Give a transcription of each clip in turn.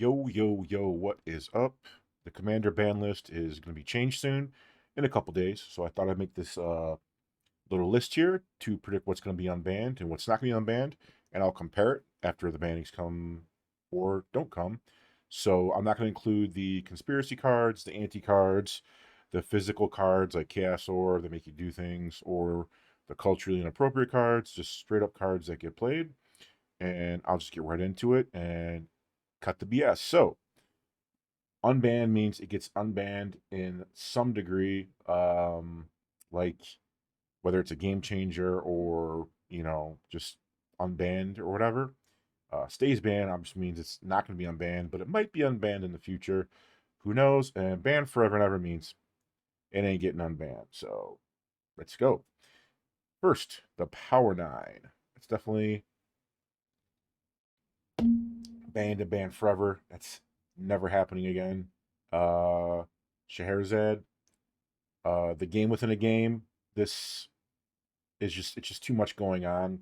Yo, yo, yo, what is up? The Commander ban list is going to be changed soon in a couple days. So I thought I'd make this little list here to predict what's going to be unbanned and what's not going to be unbanned. And I'll compare it after the bannings come or don't come. So I'm not going to include the conspiracy cards, the anti cards, the physical cards like Chaos Ore that make you do things, or the culturally inappropriate cards, just straight up cards that get played. And I'll just get right into it and cut the BS. So, unbanned means it gets unbanned in some degree, like whether it's a game changer or, just unbanned or whatever. Stays banned obviously means it's not going to be unbanned, but it might be unbanned in the future. Who knows? And banned forever and ever means it ain't getting unbanned. So, let's go. First, the Power Nine. It's definitely banned and banned forever. That's never happening again. Scheherazade, the game within a game. This is just too much going on,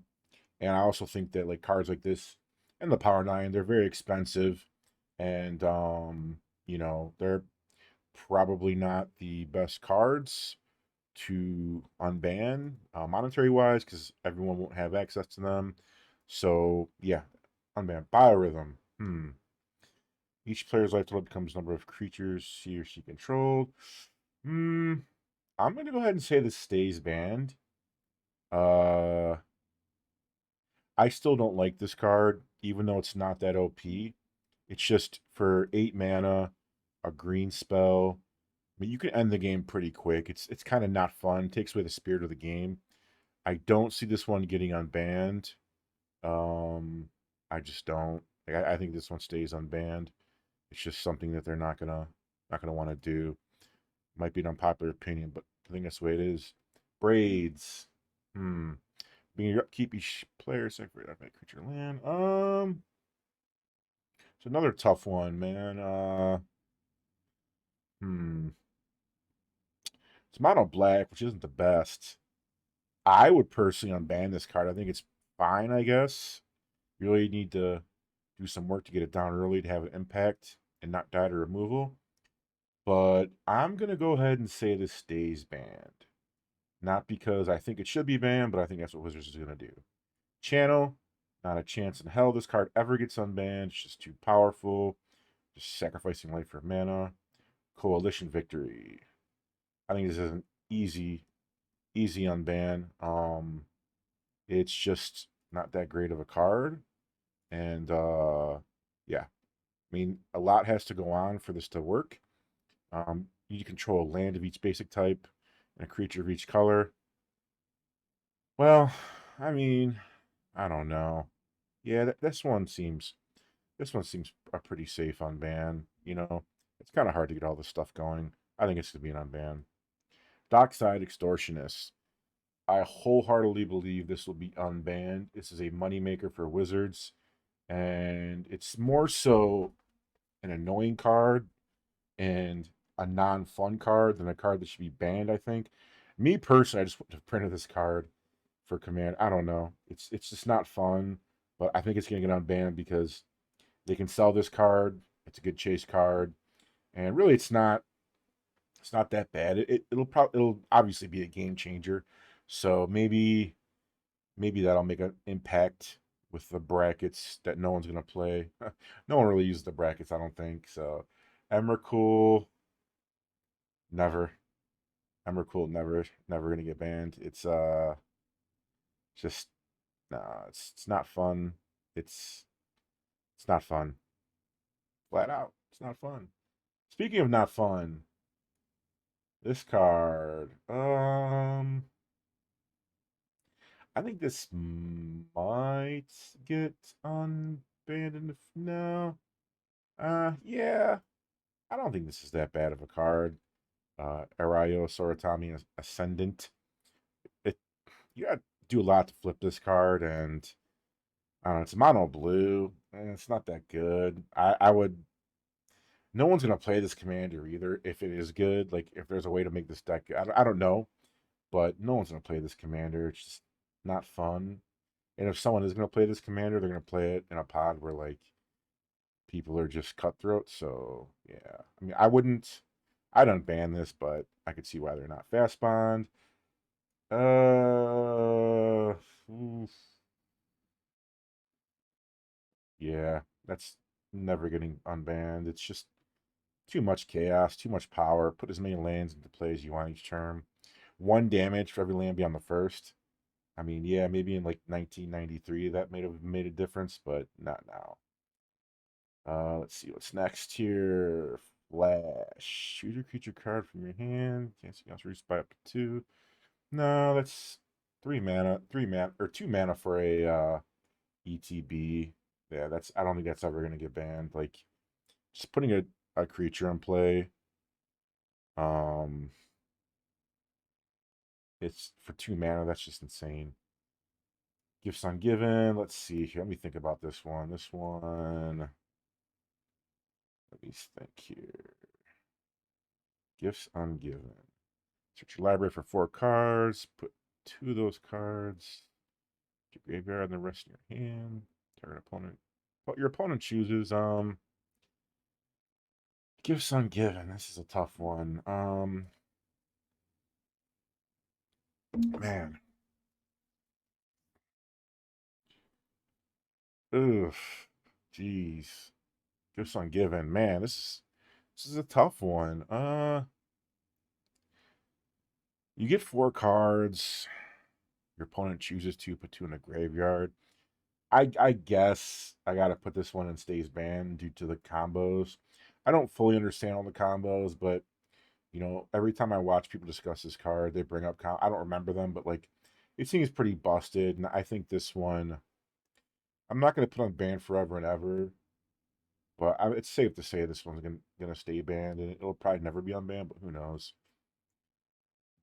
and I also think that like cards like this and the Power Nine, they're very expensive, and they're probably not the best cards to unban monetary wise because everyone won't have access to them. So yeah, unban Biorhythm. Each player's life total becomes number of creatures he or she controlled. Hmm. I'm gonna go ahead and say this stays banned. Uh, I still don't like this card, even though it's not that OP. It's just for 8 mana, a green spell. I mean, you can end the game pretty quick. It's kind of not fun. It takes away the spirit of the game. I don't see this one getting unbanned. Um, I just don't. Like, I think this one stays unbanned. It's just something that they're not gonna want to do. Might be an unpopular opinion, but I think that's the way it is. Braids. Hmm. Being your upkeep, each player separate automatic creature land. It's another tough one, man. Hmm. It's mono black, which isn't the best. I would personally unban this card. I think it's fine, I guess. You really need to do some work to get it down early to have an impact and not die to removal. But I'm gonna go ahead and say this stays banned. Not because I think it should be banned, but I think that's what Wizards is gonna do. Channel, not a chance in hell this card ever gets unbanned. It's just too powerful. Just sacrificing life for mana. Coalition victory. I think this is an easy unban. It's just not that great of a card. And yeah. I mean, a lot has to go on for this to work. You need to control a land of each basic type and a creature of each color. Well, I mean, I don't know. Yeah, this one seems a pretty safe unban. It's kind of hard to get all this stuff going. I think it's gonna be an unban. Dockside Extortionist. I wholeheartedly believe this will be unbanned. This is a moneymaker for Wizards, and it's more so an annoying card and a non-fun card than a card that should be banned, I think. Me personally, I just want to print this card for Command. I don't know. It's just not fun, but I think it's gonna get unbanned because they can sell this card. It's a good chase card, and really, it's not that bad. It'll obviously be a game changer. So maybe that'll make an impact with the brackets that no one's gonna play. No one really uses the brackets, I don't think. So Emrakul, never. Emrakul never gonna get banned. It's just nah, it's not fun. It's it's not fun. Flat out. It's not fun. Speaking of not fun, this card. I think this might get unbanned in the no. Yeah. I don't think this is that bad of a card. Arayo Soratami Ascendant. It You gotta do a lot to flip this card, and I don't know, it's mono blue, and it's not that good. I would no one's gonna play this commander either if it is good. Like if there's a way to make this deck, I don't know, but no one's gonna play this commander. It's just not fun. And if someone is gonna play this commander, they're gonna play it in a pod where like people are just cutthroat. So yeah, I mean, I'd unban this, but I could see why they're not fast bond. Uh, oof. Yeah, that's never getting unbanned. It's just too much chaos, too much power. Put as many lands into play as you want each turn. One damage for every land beyond the first. I mean, yeah, maybe in like 1993 that may have made a difference, but not now. Let's see what's next here. Flash. Choose your creature card from your hand. Cancel else reduced by up to 2. No, that's 3 mana. 3 mana or 2 mana for a ETB. Yeah, that's I don't think that's ever gonna get banned. Like just putting a creature in play. Um it's for 2 mana, that's just insane. Gifts Ungiven. Let's see here. Let me think about this one. This one. Let me think here. Gifts Ungiven. Search your library for 4 cards. Put 2 of those cards. Your graveyard and the rest in your hand. Target opponent. Well, your opponent chooses. Gifts Ungiven. This is a tough one. Man. Oof. Jeez. Gifts Ungiven. Man, this is a tough one. You get 4 cards. Your opponent chooses to put 2 in the graveyard. I guess I gotta put this one in stays banned due to the combos. I don't fully understand all the combos, but every time I watch people discuss this card, they bring up I don't remember them, but like it seems pretty busted. And I think this one I'm not gonna put on ban forever and ever, but it's safe to say this one's gonna stay banned, and it'll probably never be unbanned, but who knows?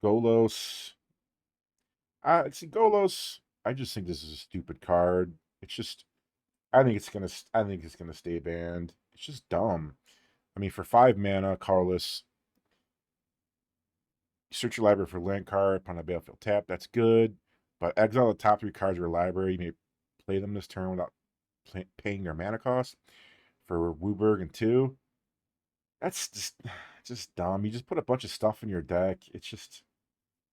Golos. See Golos. I just think this is a stupid card. It's just I think it's gonna stay banned. It's just dumb. I mean, for 5 mana, Carlos, search your library for land card upon a battlefield tap. That's good, but exile the top 3 cards of your library. You may play them this turn without paying their mana cost. For Wooburg and 2, that's just dumb. You just put a bunch of stuff in your deck. It's just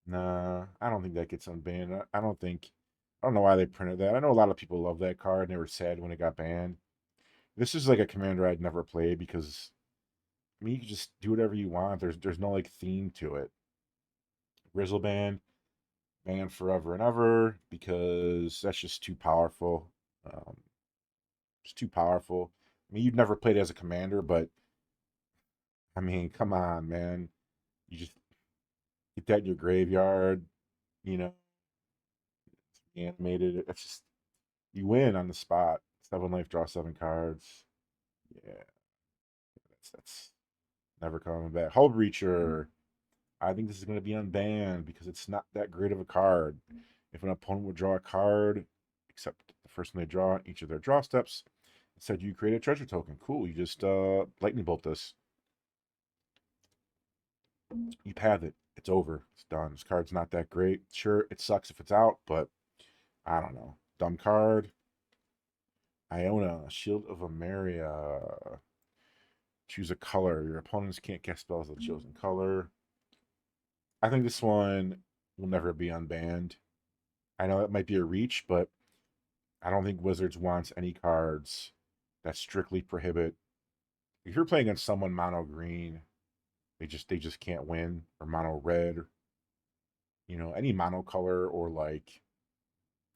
nah. I don't think that gets unbanned. I don't know why they printed that. I know a lot of people love that card and they were sad when it got banned. This is like a commander I'd never play because I mean you can just do whatever you want. There's no like theme to it. Grizzleband, banned forever and ever because that's just too powerful. Um, it's too powerful. I mean, you've never played as a commander, but I mean, come on, man. You just get that in your graveyard, you know, animated. It's just you win on the spot. 7 life, draw 7 cards. Yeah, that's never coming back. Hull Breacher. I think this is going to be unbanned because it's not that great of a card. If an opponent would draw a card, except the first one they draw on each of their draw steps, instead you create a treasure token. Cool. You just lightning bolt this. You path it. It's over. It's done. This card's not that great. Sure, it sucks if it's out, but I don't know. Dumb card. Iona, Shield of Emeria. Choose a color. Your opponents can't cast spells of the chosen color. I think this one will never be unbanned. I know that might be a reach, but I don't think Wizards wants any cards that strictly prohibit. If you're playing against someone mono green, they just can't win, or mono red, any mono color, or like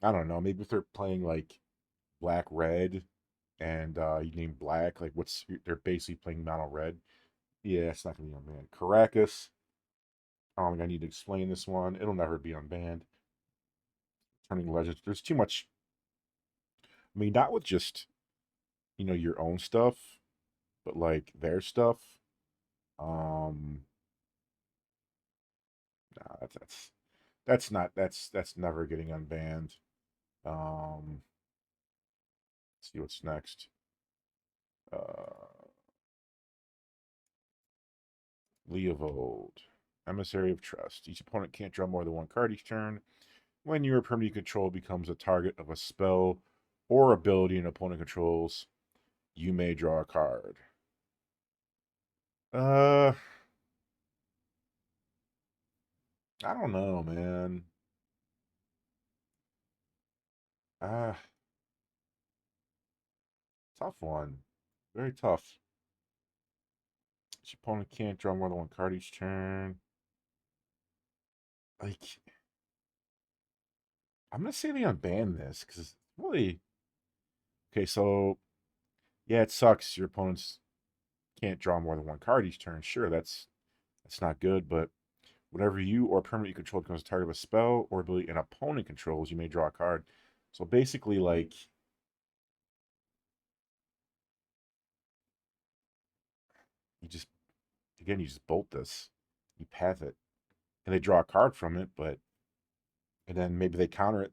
I don't know, maybe if they're playing like black red and you name black, like they're basically playing mono red. Yeah, it's not gonna be unbanned. Caracas. I don't think I need to explain this one. It'll never be unbanned. Turning Legends. There's too much. I mean, not with just your own stuff, but like their stuff. Um, nah, that's never getting unbanned. Let's see what's next. Uh, Leovold, Emissary of Trust. Each opponent can't draw more than 1 card each turn. When your permanent you control becomes a target of a spell or ability an opponent controls, you may draw a card. I don't know, man. Uh, Tough one. Very tough. Your opponent can't draw more than one card each turn. Like, I'm gonna say they unban this because really. Okay, so yeah, it sucks. Your opponents can't draw more than one card each turn. Sure, that's not good, but whenever you or a permanent you control becomes a target of a spell or ability an opponent controls, you may draw a card. So basically, like, you just, again, you just bolt this. You path it. And they draw a card from it, but, and then maybe they counter it.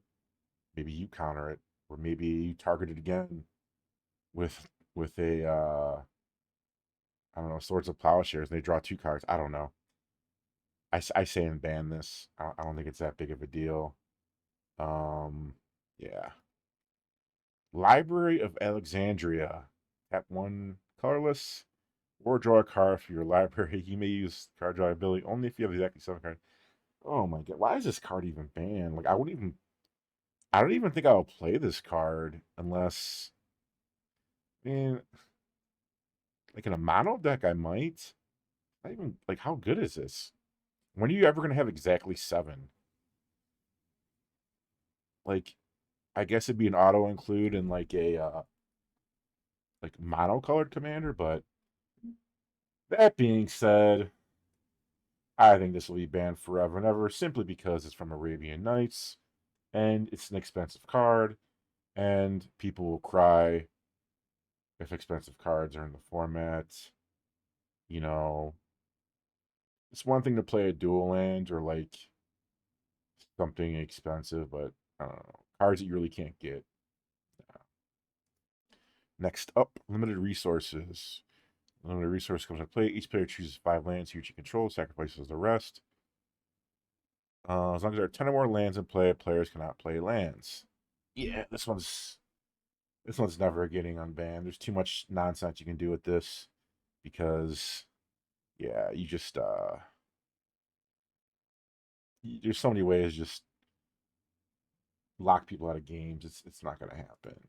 Maybe you counter it. Or maybe you target it again with a, I don't know, Swords of Plowshares. They draw two cards. I don't know. I say and ban this. I don't think it's that big of a deal. Yeah. Library of Alexandria. Tap one colorless, or draw a card for your library. You may use card draw ability only if you have exactly 7 cards. Oh my god, why is this card even banned? Like, I don't even think I will play this card unless, I mean, like in a mono deck, I might. Not even, like, how good is this? When are you ever gonna have exactly 7? Like, I guess it'd be an auto include in like a like monocolored commander, but that being said, I think this will be banned forever and ever simply because it's from Arabian Nights and it's an expensive card, and people will cry if expensive cards are in the format. You know, it's one thing to play a dual land or like something expensive, but I don't know. Cards that you really can't get. Next up, limited resources. Limited resource comes into play. Each player chooses 5 lands he or she controls, sacrifices the rest. As long as there are 10 or more lands in play, players cannot play lands. Yeah, this one's never getting unbanned. There's too much nonsense you can do with this because, yeah, you just there's so many ways to just lock people out of games. It's not gonna happen.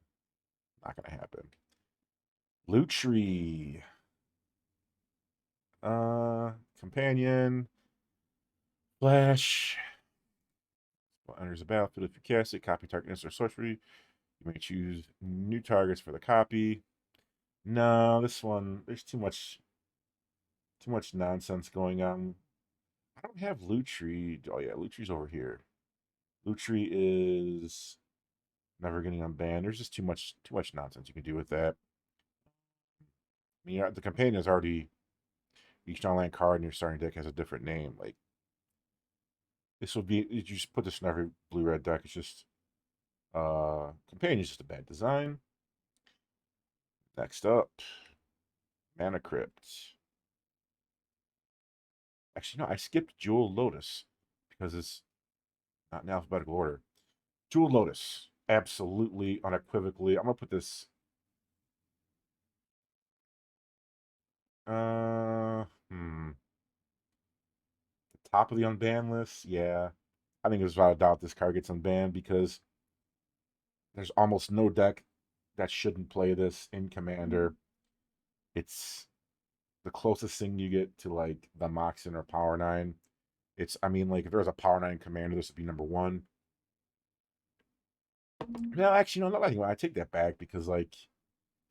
Not gonna happen. Loot tree. Companion. Flash. Well, enters the battlefield. If you cast it, copy target instant or sorcery. You may choose new targets for the copy. No, this one, there's too much nonsense going on. I don't have loot tree. Oh yeah, loot tree's over here. Loot tree is never getting unbanned. There's just too much nonsense you can do with that. I mean, the companion is already each online card in your starting deck has a different name. Like, this would be, you just put this in every blue red deck. It's just companion is just a bad design. Next up, Mana Crypt. Actually, no, I skipped Jewel Lotus because it's not in alphabetical order. Jewel Lotus, absolutely, unequivocally. I'm gonna put this. Uh, hmm. The top of the unbanned list. Yeah, I think there's without a doubt this card gets unbanned because there's almost no deck that shouldn't play this in Commander. It's the closest thing you get to like the Moxen or Power 9. It's, I mean, like, if there was a Power 9 Commander, this would be number one. No, actually, no, not like I take that back because, like,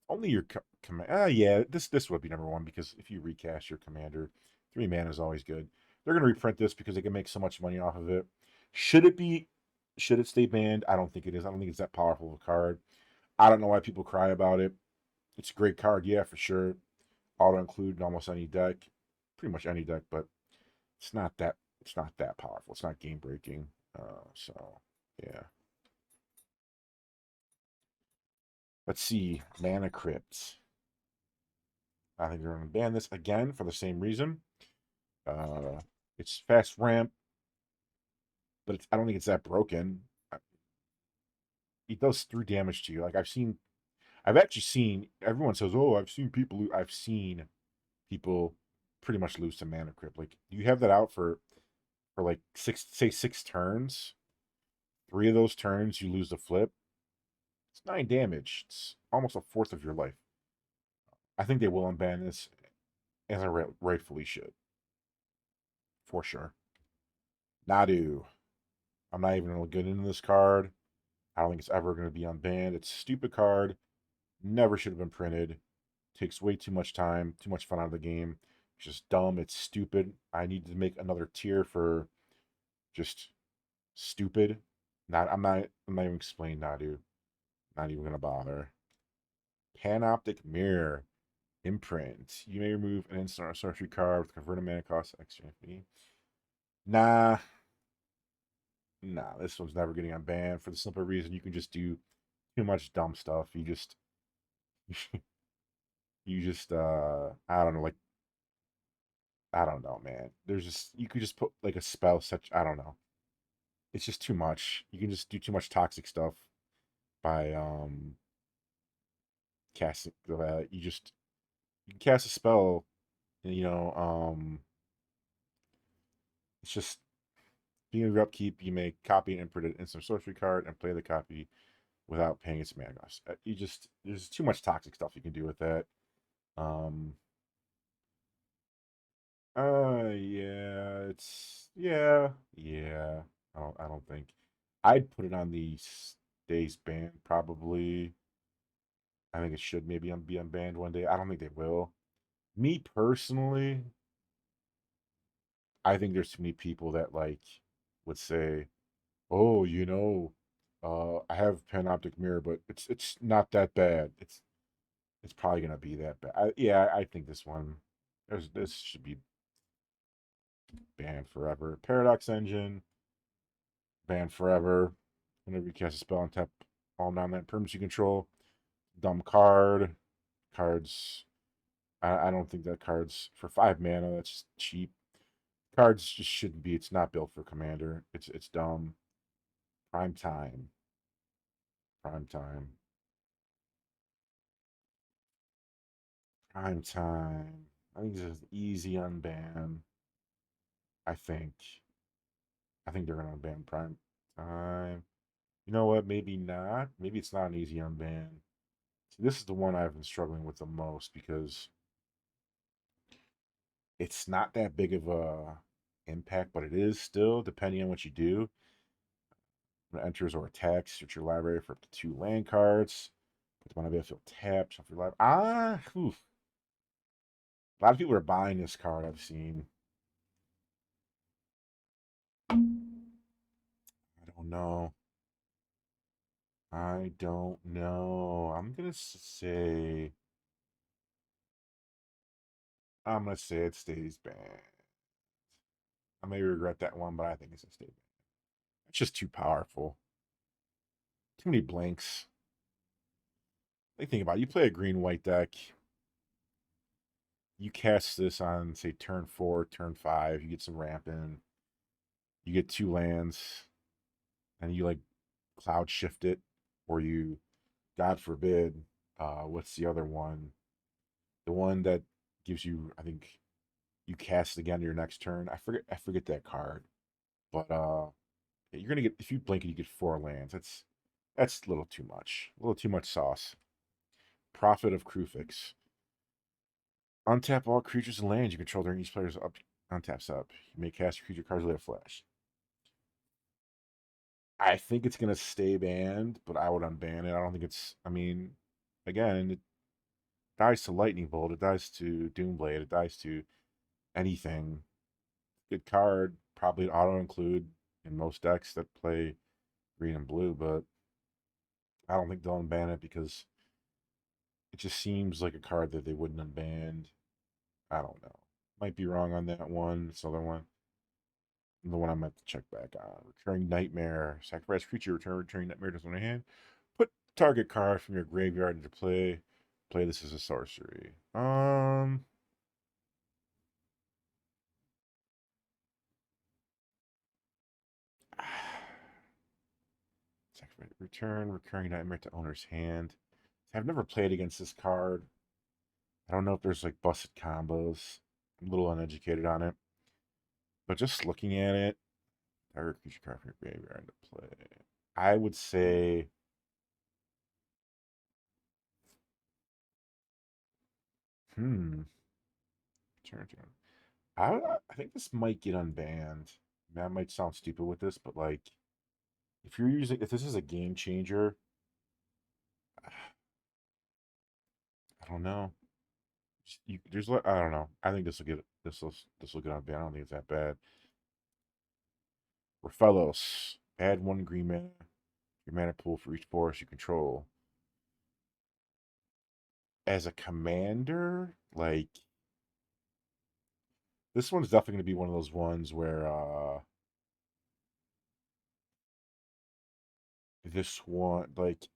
only your command. Yeah, this would be number one because if you recast your commander, 3 mana is always good. They're gonna reprint this because they can make so much money off of it. Should it be? Should it stay banned? I don't think it is. I don't think it's that powerful of a card. I don't know why people cry about it. It's a great card, yeah, for sure. Auto include in almost any deck, pretty much any deck, but it's not that. It's not that powerful. It's not game breaking. So yeah. Let's see. Mana Crypt. I think they're going to ban this again for the same reason. Uh, it's fast ramp, but I don't think it's that broken. It does 3 damage to you. Like, I've actually seen, everyone says, oh, I've seen people pretty much lose to Mana Crypt. Like, you have that out for like six turns. 3 of those turns, you lose the flip. It's 9 damage. It's almost a fourth of your life. I think they will unban this, as I rightfully should. For sure. Nadu. I'm not even going to get into this card. I don't think it's ever going to be unbanned. It's a stupid card. Never should have been printed. Takes way too much time, too much fun out of the game. It's just dumb. It's stupid. I need to make another tier for just stupid. I'm not even explaining Nadu. Not even gonna bother. Panoptic Mirror. Imprint. You may remove an instant or sorcery card with converted mana cost extra fee. Nah. Nah, this one's never getting unbanned for the simple reason you can just do too much dumb stuff. You just I don't know, like, I don't know, man. There's just, you could just put like a spell such, I don't know. It's just too much. You can just do too much toxic stuff by casting you can cast a spell and it's just being your upkeep, you may copy and imprint an instant sorcery card and play the copy without paying its mana cost. There's too much toxic stuff you can do with that. Um yeah. I don't think I'd put it on the stays banned probably. I think it should maybe be unbanned one day. I don't think they will. Me personally, I think there's too many people that like would say, "Oh, I have Panoptic Mirror, but it's not that bad. It's probably gonna be that bad." I think this should be banned forever. Paradox Engine banned forever. Whenever you cast a spell on tap all non-land permanents you control, dumb card. Cards. I don't think that card's for 5 mana. That's cheap. Cards just shouldn't be. It's not built for Commander. It's dumb. Prime time. Prime time. Prime time. I think this is easy unban. I think. I think they're gonna ban prime time. You know what? Maybe not. Maybe it's not an easy unban. See, this is the one I've been struggling with the most because it's not that big of a impact, but it is still, depending on what you do. When it enters or attacks, search your library for up to 2 land cards. Put them on a battlefield tapped. Shuffle your library. Oof. A lot of people are buying this card, I've seen. I don't know. I don't know. I'm gonna say it stays banned. I may regret that one, but I think it's a stay banned. It's just too powerful. Too many blanks. Like, think about it. You play a green white deck. You cast this on, say, turn 4, turn 5. You get some ramp in. You get 2 lands, and you like cloud shift it, or you, God forbid, what's the other one? The one that gives you, I think, you cast again your next turn. I forget that card, but you're gonna get, if you blink it, you get 4 lands. That's a little too much. A little too much sauce. Prophet of Krufix. Untap all creatures and lands you control during each player's untaps up. You may cast your creature cards with a flash. I think it's gonna stay banned, but I would unban it. I don't think it's. I mean, again, it dies to Lightning Bolt. It dies to Doomblade. It dies to anything. Good card. Probably auto include in most decks that play green and blue, but I don't think they'll unban it because it just seems like a card that they wouldn't unban. I don't know. Might be wrong on that one. This other one. The one I meant to check back on. Recurring Nightmare. Sacrifice creature, return recurring nightmare to one hand. Put target card from your graveyard into play. Play this as a sorcery. Sacrifice, return recurring nightmare to owner's hand. I've never played against this card. I don't know if there's like busted combos. I'm a little uneducated on it. But just looking at it, target creature card from your graveyard to play. I would say hmm. Turn. I think this might get unbanned. That might sound stupid with this, but like if this is a game changer, I don't know. I don't know. I think this will get unbanned. I don't think it's that bad. Raphaelos. Add one green mana. Your mana pool for each forest you control. As a commander, like this one's definitely gonna be one of those ones where this one like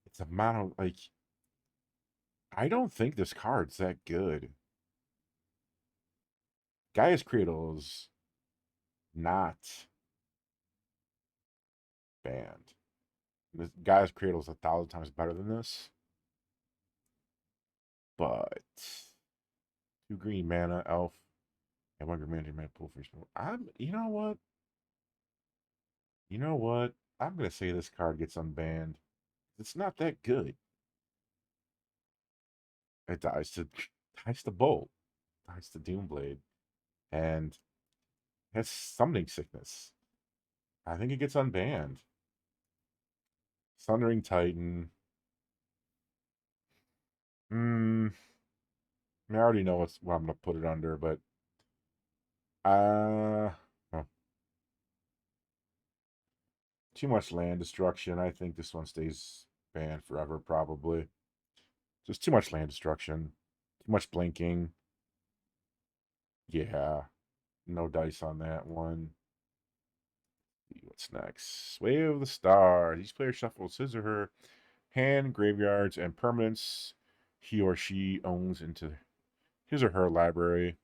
it's a mono like I don't think this card's that good. Gaia's Cradle's not banned. This Gaia's Cradle's 1,000 times better than this, but 2 green mana elf and 1 green mana pool for each. You know what? I'm gonna say this card gets unbanned. It's not that good. It dies to Bolt, dies to Doomblade, and has summoning sickness. I think it gets unbanned. Thundering Titan. Hmm. I already know what I'm gonna put it under, but oh, too much land destruction. I think this one stays banned forever, probably. Just too much land destruction, too much blinking. Yeah, no dice on that one. What's next? Sway of the Stars. Each player shuffles his or her hand, graveyards, and permanents he or she owns into his or her library,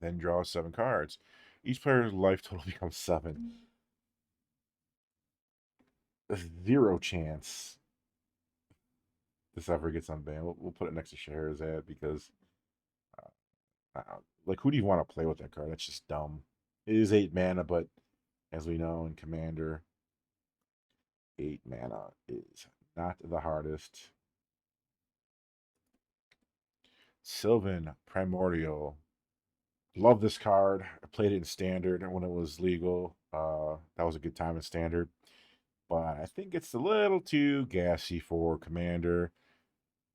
then draws 7 cards. Each player's life total becomes 7. Zero chance this ever gets unbanned. We'll put it next to Scheherazade because, like, who do you want to play with that card? That's just dumb. It is 8 mana, but as we know in Commander, 8 mana is not the hardest. Sylvan Primordial. Love this card. I played it in Standard when it was legal. That was a good time in Standard. But I think it's a little too gassy for Commander.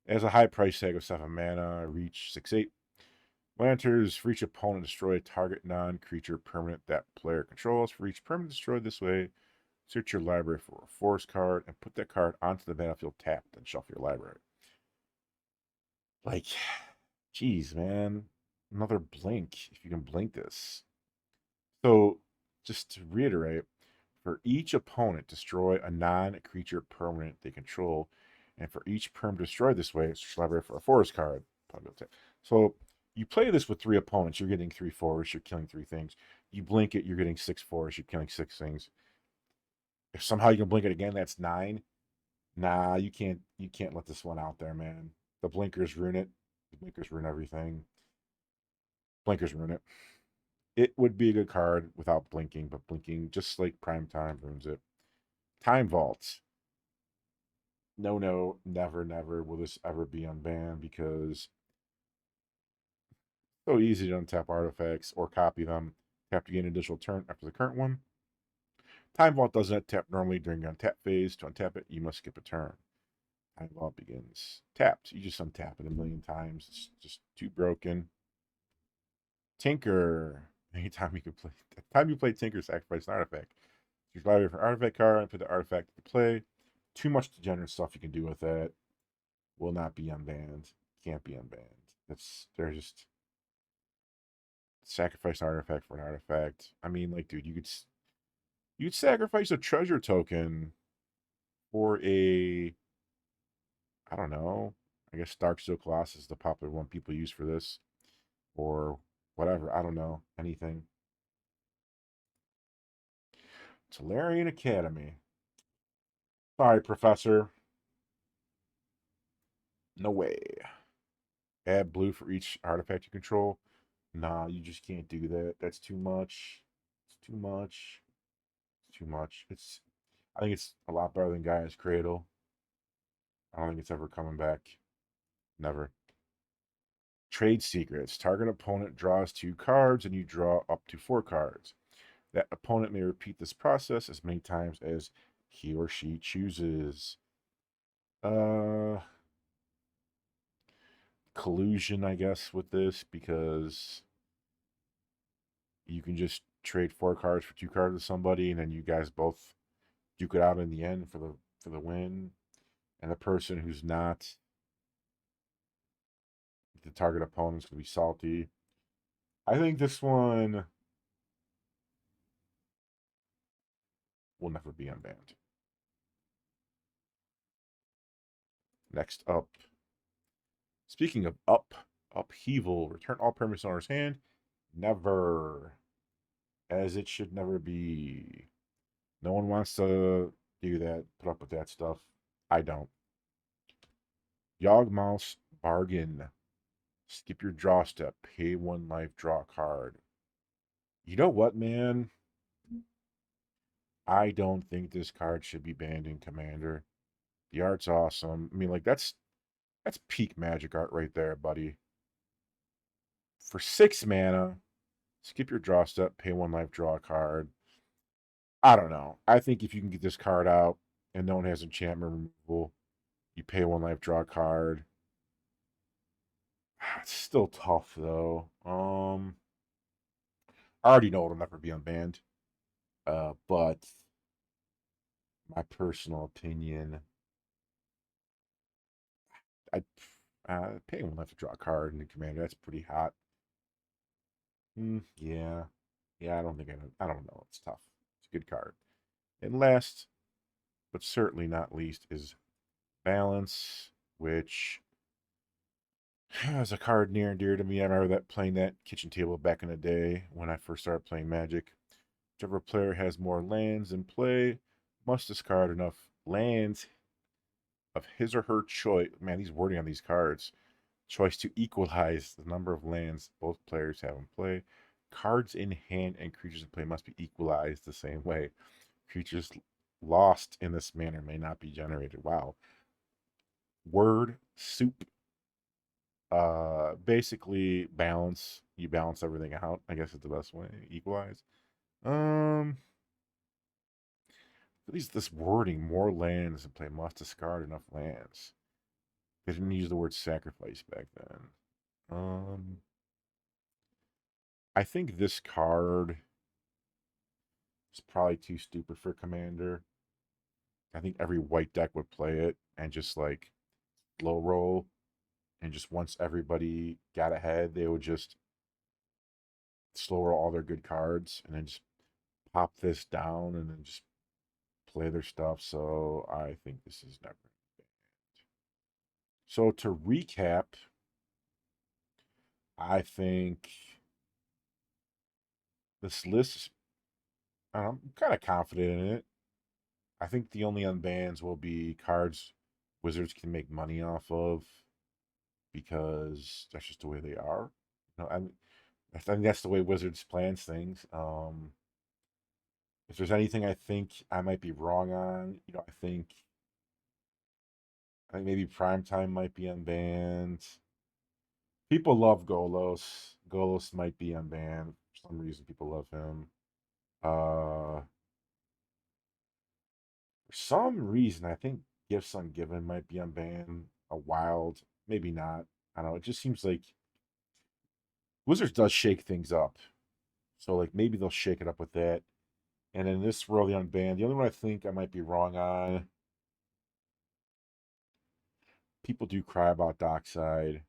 It has a high price tag of 7 mana, reach 6/8. When enters, for each opponent, destroy a target non-creature permanent that player controls. For each permanent destroyed this way, search your library for a forest card and put that card onto the battlefield tapped and shuffle your library. Like, geez, man. Another blink, if you can blink this. So, just to reiterate, for each opponent, destroy a non-creature permanent they control, and for each perm destroyed this way, search your library for a forest card. So you play this with 3 opponents, you're getting 3 forests, you're killing 3 things. You blink it, you're getting 6 forests, you're killing 6 things. If somehow you can blink it again, that's 9. Nah, you can't let this one out there, man. The blinkers ruin it. The blinkers ruin everything. Blinkers ruin it. It would be a good card without blinking, but blinking, just like Prime Time, ruins it. Time Vault. No, never, never will this ever be unbanned because it's so easy to untap artifacts or copy them. Tap to gain an additional turn after the current one. Time Vault doesn't tap normally during your untap phase. To untap it, you must skip a turn. Time Vault begins. Tapped. You just untap it a million times. It's just too broken. Tinker. Anytime you can play. Time you play Tinker, sacrifice an artifact. Use library for an artifact card and put the artifact into play. Too much degenerate stuff you can do with that. Will not be unbanned. Can't be unbanned. They're just sacrifice an artifact for an artifact. I mean, like, dude, you'd sacrifice a treasure token for a I don't know. I guess Darksteel Colossus is the popular one people use for this, or whatever. I don't know anything. Taran Academy. Sorry, Professor. No way. Add blue for each artifact you control. Nah, you just can't do that. That's too much. It's too much. It's too much. I think it's a lot better than Gaia's Cradle. I don't think it's ever coming back. Never. Trade secrets. Target opponent draws 2 cards and you draw up to 4 cards. That opponent may repeat this process as many times as he or she chooses. Uh Collusion, I guess, with this because you can just trade 4 cards for 2 cards with somebody and then you guys both duke it out in the end for the win. And the person who's not the target opponent's gonna be salty. I think this one will never be unbanned. Next up, speaking of upheaval, return all permanents owner's hand. Never. As it should never be. No one wants to do that, put up with that stuff. I don't. Yawgmouse Bargain. Skip your draw step. Pay 1 life, draw a card. You know what, man? I don't think this card should be banned in Commander. The art's awesome. I mean, like, that's peak Magic art right there, buddy. For 6 mana, skip your draw step, pay 1 life, draw a card. I don't know. I think if you can get this card out and no one has enchantment removal, you pay 1 life, draw a card. It's still tough though. I already know it'll never be unbanned. But my personal opinion, I'd pay 1 life to draw a card in the Commander. That's pretty hot. Yeah. Yeah, I don't think I don't know. It's tough. It's a good card. And last, but certainly not least, is Balance, which is a card near and dear to me. I remember that playing that kitchen table back in the day when I first started playing Magic. Whichever player has more lands in play must discard enough lands of his or her choice. Man, these wording on these cards. Choice to equalize the number of lands both players have in play. Cards in hand and creatures in play must be equalized the same way. Creatures lost in this manner may not be generated. Wow. Word soup. Basically balance. You balance everything out, I guess is the best way. Equalize. Um at least this wording, more lands in play must discard enough lands. They didn't use the word sacrifice back then. I think this card is probably too stupid for Commander. I think every white deck would play it and just like low roll. And just once everybody got ahead, they would just slow roll all their good cards and then just pop this down and then just play their stuff. So I think this is never banned. So to recap, I think this list, I'm kind of confident in it. I think the only unbans will be cards Wizards can make money off of because that's just the way they are. I think that's the way Wizards plans things. If there's anything I think I might be wrong on, I think maybe Primetime might be unbanned. People love Golos. Golos might be unbanned. For some reason, people love him. For some reason, I think Gifts Ungiven might be unbanned. A wild, maybe not. I don't know. It just seems like Wizards does shake things up. So like maybe they'll shake it up with that. And in this world, the unbanned, the only one I think I might be wrong on, people do cry about Dockside.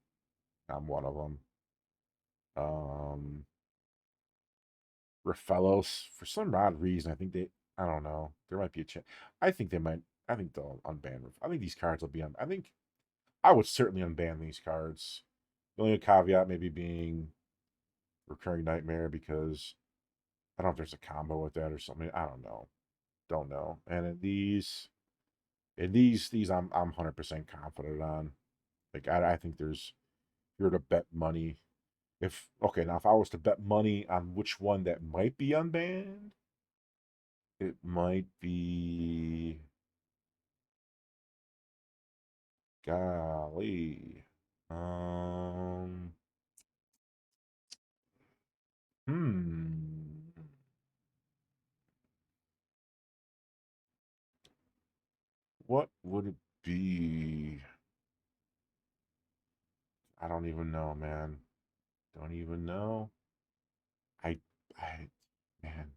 I'm one of them. Rafellos, for some odd reason, I don't know. There might be a chance. I think they'll unban. I think these cards will be I think I would certainly unban these cards. The only caveat maybe being Recurring Nightmare because I don't know if there's a combo with that or something. I don't know. Don't know. And in these I'm 100% confident on. Like I think there's, if you were to bet money, if okay, now if I was to bet money on which one that might be unbanned, it might be, golly. Um hmm. What would it be? I don't even know, man. Don't even know. I I man.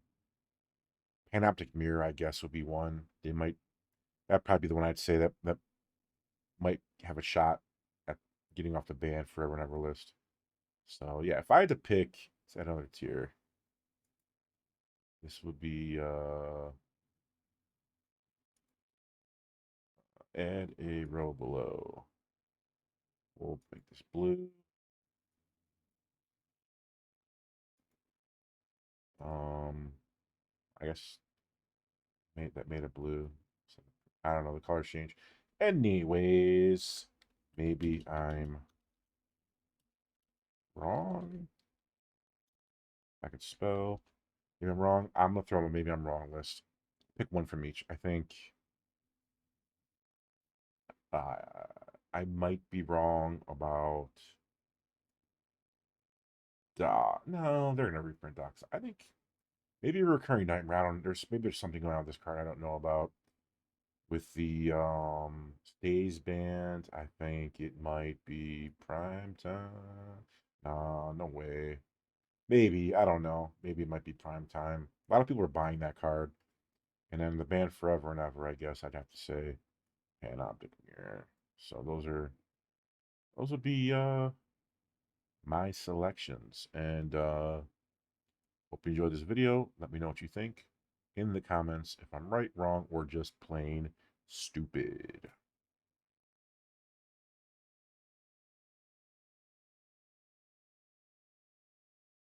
Panoptic Mirror, I guess, would be one. They might, that'd probably be the one I'd say that might have a shot at getting off the ban forever and ever list. So yeah, if I had to pick another tier, this would be add a row below. We'll make this blue. Um, I guess that made it blue. So, I don't know, the colors change. Anyways, maybe I'm wrong. I could spell. Maybe I'm wrong. I'm gonna throw a maybe I'm wrong list. Pick one from each. I think uh, I might be wrong about. No, they're gonna reprint docs. I think maybe a recurring nightmare. I don't. There's something going on with this card I don't know about. With the stays band, I think it might be prime time. Nah, no way. Maybe I don't know. Maybe it might be prime time. A lot of people are buying that card, and then the band forever and ever. I guess I'd have to say Panoptic Mirror. So those would be my selections. And hope you enjoyed this video. Let me know what you think in the comments if I'm right, wrong, or just plain stupid.